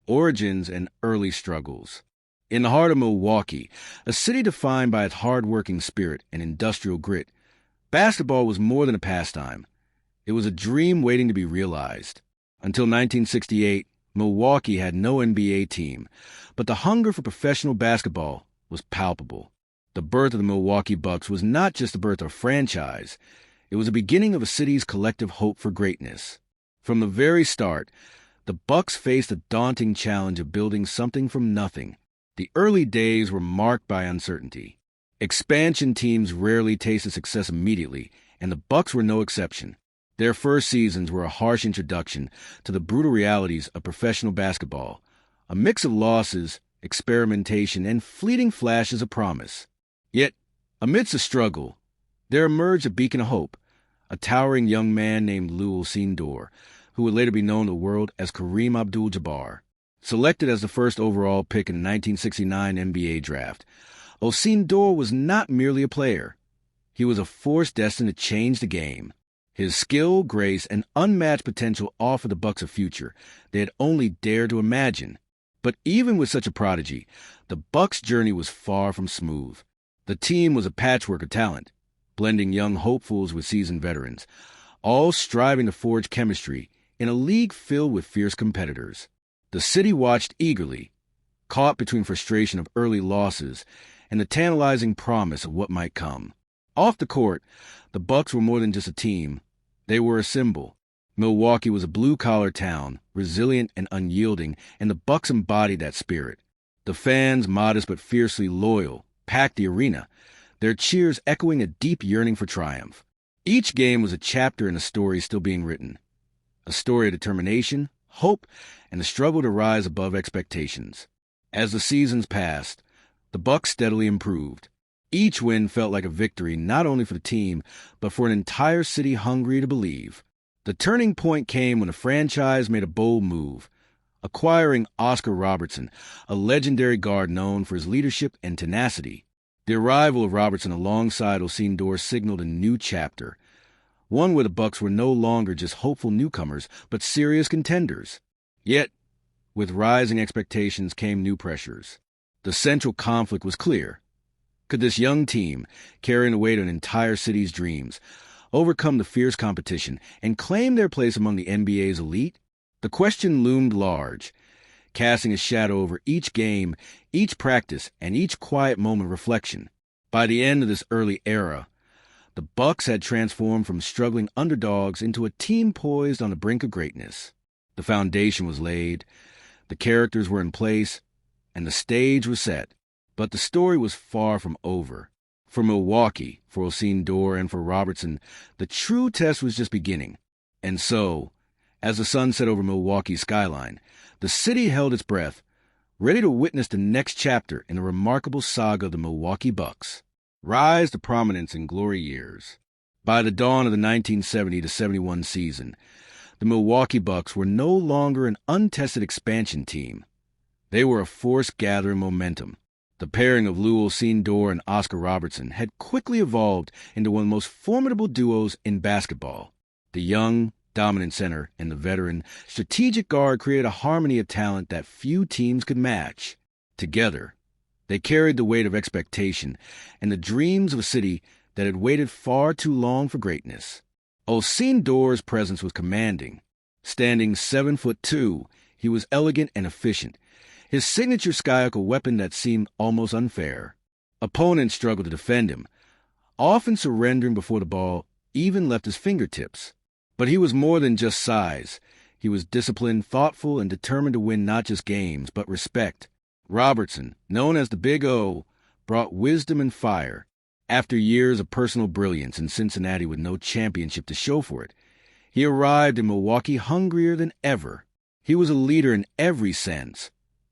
Origins and early struggles. In the heart of Milwaukee, a city defined by its hard-working spirit and industrial grit, basketball was more than a pastime. It was a dream waiting to be realized. Until 1968, Milwaukee had no NBA team, but the hunger for professional basketball was palpable. The birth of the Milwaukee Bucks was not just the birth of a franchise. It was the beginning of a city's collective hope for greatness. From the very start, the Bucks faced the daunting challenge of building something from nothing. The early days were marked by uncertainty. Expansion teams rarely tasted success immediately, and the Bucks were no exception. Their first seasons were a harsh introduction to the brutal realities of professional basketball, a mix of losses, experimentation, and fleeting flashes of promise. Yet, amidst the struggle, there emerged a beacon of hope, a towering young man named Lew Alcindor, who would later be known to the world as Kareem Abdul-Jabbar. Selected as the first overall pick in the 1969 NBA draft, Alcindor was not merely a player. He was a force destined to change the game. His skill, grace, and unmatched potential offered the Bucks a future they had only dared to imagine. But even with such a prodigy, the Bucks' journey was far from smooth. The team was a patchwork of talent, blending young hopefuls with seasoned veterans, all striving to forge chemistry in a league filled with fierce competitors. The city watched eagerly, caught between frustration of early losses and the tantalizing promise of what might come. Off the court, the Bucks were more than just a team. They were a symbol. Milwaukee was a blue-collar town, resilient and unyielding, and the Bucks embodied that spirit. The fans, modest but fiercely loyal, packed the arena, their cheers echoing a deep yearning for triumph. Each game was a chapter in a story still being written, a story of determination, hope, and the struggle to rise above expectations. As the seasons passed, the Bucks steadily improved. Each win felt like a victory not only for the team, but for an entire city hungry to believe. The turning point came when the franchise made a bold move, acquiring Oscar Robertson, a legendary guard known for his leadership and tenacity. The arrival of Robertson alongside Alcindor signaled a new chapter, one where the Bucks were no longer just hopeful newcomers, but serious contenders. Yet, with rising expectations came new pressures. The central conflict was clear. Could this young team, carrying the weight of an entire city's dreams, overcome the fierce competition and claim their place among the NBA's elite? The question loomed large, casting a shadow over each game, each practice, and each quiet moment of reflection. By the end of this early era, the Bucks had transformed from struggling underdogs into a team poised on the brink of greatness. The foundation was laid, the characters were in place, and the stage was set. But the story was far from over. For Milwaukee, for Alcindor, and for Robertson, the true test was just beginning. And so, as the sun set over Milwaukee's skyline, the city held its breath, ready to witness the next chapter in the remarkable saga of the Milwaukee Bucks. Rise to prominence in glory years. By the dawn of the 1970-71 season, the Milwaukee Bucks were no longer an untested expansion team. They were a force gathering momentum. The pairing of Lew Alcindor and Oscar Robertson had quickly evolved into one of the most formidable duos in basketball. The young, dominant center and the veteran, strategic guard created a harmony of talent that few teams could match. Together, they carried the weight of expectation and the dreams of a city that had waited far too long for greatness. Alcindor's presence was commanding. Standing 7'2", he was elegant and efficient, his signature skyhook a weapon that seemed almost unfair. Opponents struggled to defend him, often surrendering before the ball even left his fingertips. But he was more than just size. He was disciplined, thoughtful, and determined to win not just games, but respect. Robertson, known as the Big O, brought wisdom and fire. After years of personal brilliance in Cincinnati with no championship to show for it, he arrived in Milwaukee hungrier than ever. He was a leader in every sense,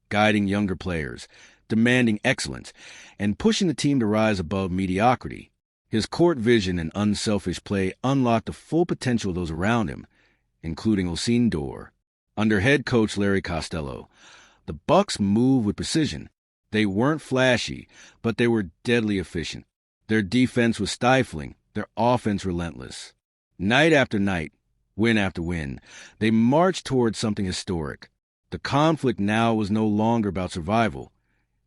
guiding younger players, demanding excellence, and pushing the team to rise above mediocrity. His court vision and unselfish play unlocked the full potential of those around him, including Alcindor. Under head coach Larry Costello, the Bucks moved with precision. They weren't flashy, but they were deadly efficient. Their defense was stifling, their offense relentless. Night after night, win after win, they marched towards something historic. The conflict now was no longer about survival.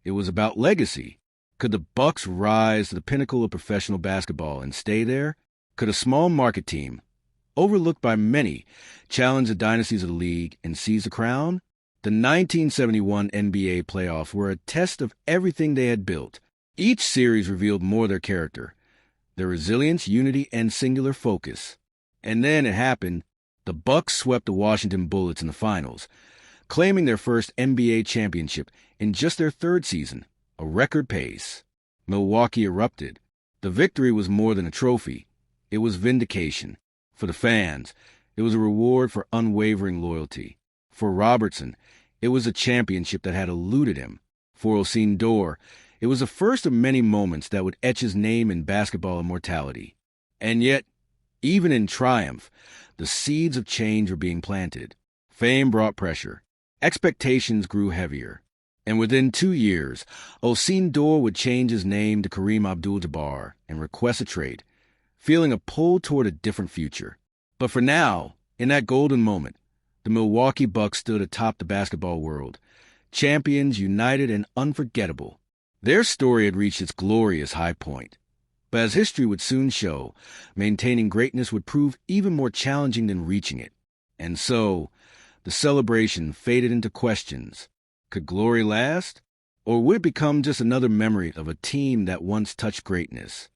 It was about legacy. Could the Bucks rise to the pinnacle of professional basketball and stay there? Could a small market team, overlooked by many, challenge the dynasties of the league and seize the crown? The 1971 NBA playoffs were a test of everything they had built. Each series revealed more of their character, their resilience, unity, and singular focus. And then it happened. The Bucks swept the Washington Bullets in the finals, claiming their first NBA championship in just their third season, a record pace. Milwaukee erupted. The victory was more than a trophy. It was vindication. For the fans, it was a reward for unwavering loyalty. For Robertson, it was a championship that had eluded him. For Oseen, it was the first of many moments that would etch his name in basketball immortality. And yet, even in triumph, the seeds of change were being planted. Fame brought pressure. Expectations grew heavier. And within 2 years, Oseen would change his name to Kareem Abdul-Jabbar and request a trade, feeling a pull toward a different future. But for now, in that golden moment, the Milwaukee Bucks stood atop the basketball world, champions, united, and unforgettable. Their story had reached its glorious high point. But as history would soon show, maintaining greatness would prove even more challenging than reaching it. And so, the celebration faded into questions. Could glory last? Or would it become just another memory of a team that once touched greatness?